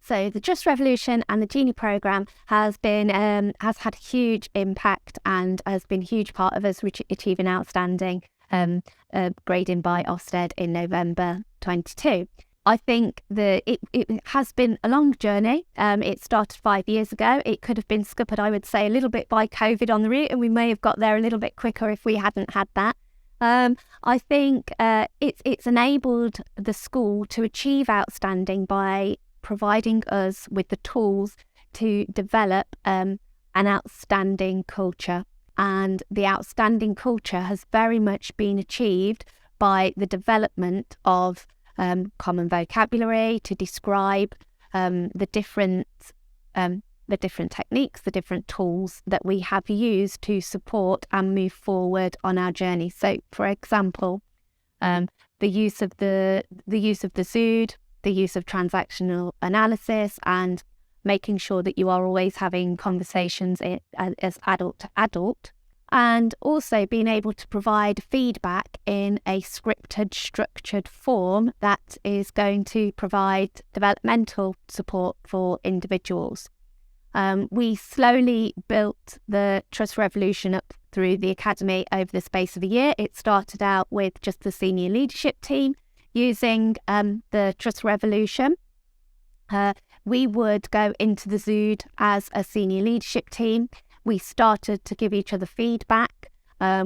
So the Trust Revolution and the Genie Programme has had huge impact and has been a huge part of us achieving outstanding grading by Ofsted in November 22. I think that it has been a long journey. It started 5 years ago. It could have been scuppered, I would say, a little bit by COVID on the route, and we may have got there a little bit quicker if we hadn't had that. I think it's enabled the school to achieve outstanding by providing us with the tools to develop an outstanding culture. And the outstanding culture has very much been achieved by the development of common vocabulary to describe the different techniques, the different tools that we have used to support and move forward on our journey. So, for example, the use of the ZOOD, the use of transactional analysis, and making sure that you are always having conversations as adult to adult, and also being able to provide feedback in a scripted, structured form that is going to provide developmental support for individuals. We slowly built the Trust Revolution up through the Academy over the space of a year. It started out with just the senior leadership team using the Trust Revolution. We would go into the ZOOD as a senior leadership team. We started to give each other feedback.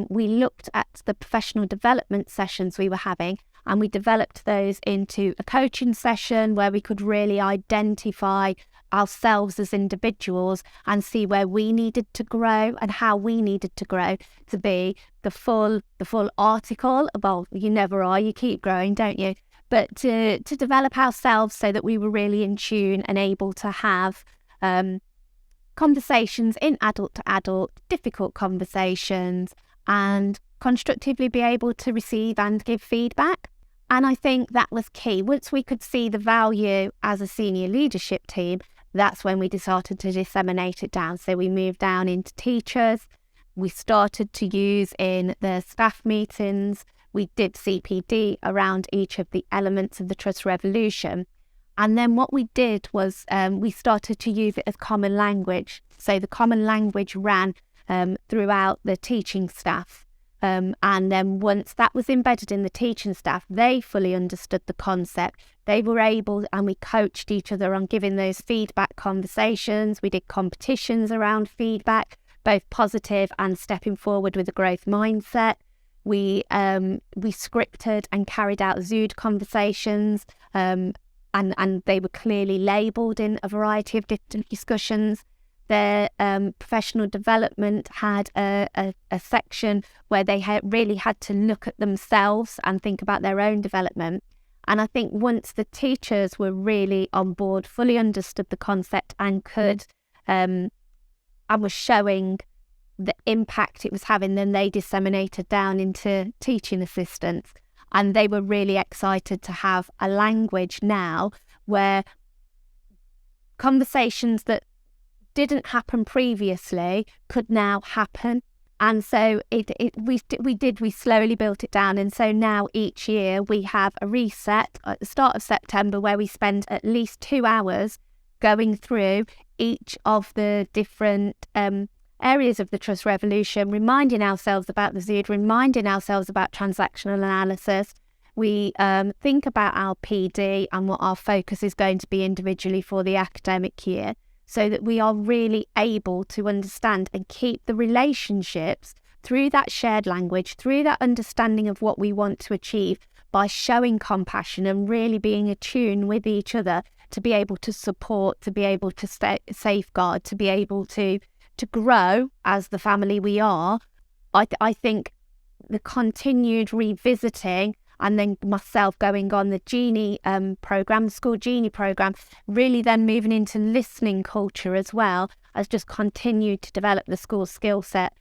We looked at the professional development sessions we were having, and we developed those into a coaching session where we could really identify ourselves as individuals and see where we needed to grow and how we needed to grow to be the full article. Well, you never are, you keep growing, don't you? But to develop ourselves so that we were really in tune and able to have conversations in adult to adult, difficult conversations, and constructively be able to receive and give feedback. And I think that was key. Once we could see the value as a senior leadership team, that's when we decided to disseminate it down. So we moved down into teachers. We started to use in the staff meetings. We did CPD around each of the elements of the Trust Revolution. And then what we did was we started to use it as common language. So the common language ran throughout the teaching staff. And then once that was embedded in the teaching staff, they fully understood the concept. They were able, and we coached each other on giving those feedback conversations. We did competitions around feedback, both positive and stepping forward with a growth mindset. We scripted and carried out ZOOD conversations, and they were clearly labelled in a variety of different discussions. Their professional development had a section where they really had to look at themselves and think about their own development. And I think once the teachers were really on board, fully understood the concept and could, and was showing the impact it was having, then they disseminated down into teaching assistants. And they were really excited to have a language now where conversations that didn't happen previously could now happen. And so we slowly built it down. And so now each year we have a reset at the start of September where we spend at least 2 hours going through each of the different areas of the Trust Revolution, reminding ourselves about the ZOOD, reminding ourselves about transactional analysis. We think about our PD and what our focus is going to be individually for the academic year, so that we are really able to understand and keep the relationships through that shared language, through that understanding of what we want to achieve, by showing compassion and really being attuned with each other to be able to support, to be able to safeguard, to be able to grow as the family we are. I think the continued revisiting, and then myself going on the Genie programme, the Schoolgenie programme, really then moving into listening culture as well, has just continued to develop the school skill set,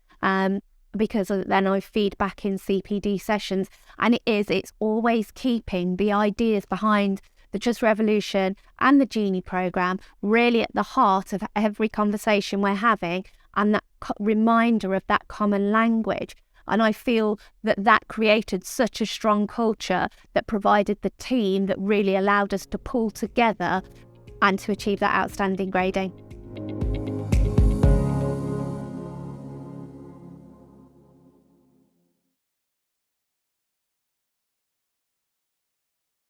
because then I feed back in CPD sessions. And it's always keeping the ideas behind the Trust Revolution and the Genie programme really at the heart of every conversation we're having, and that reminder of that common language. And I feel that created such a strong culture that provided the team that really allowed us to pull together and to achieve that outstanding grading.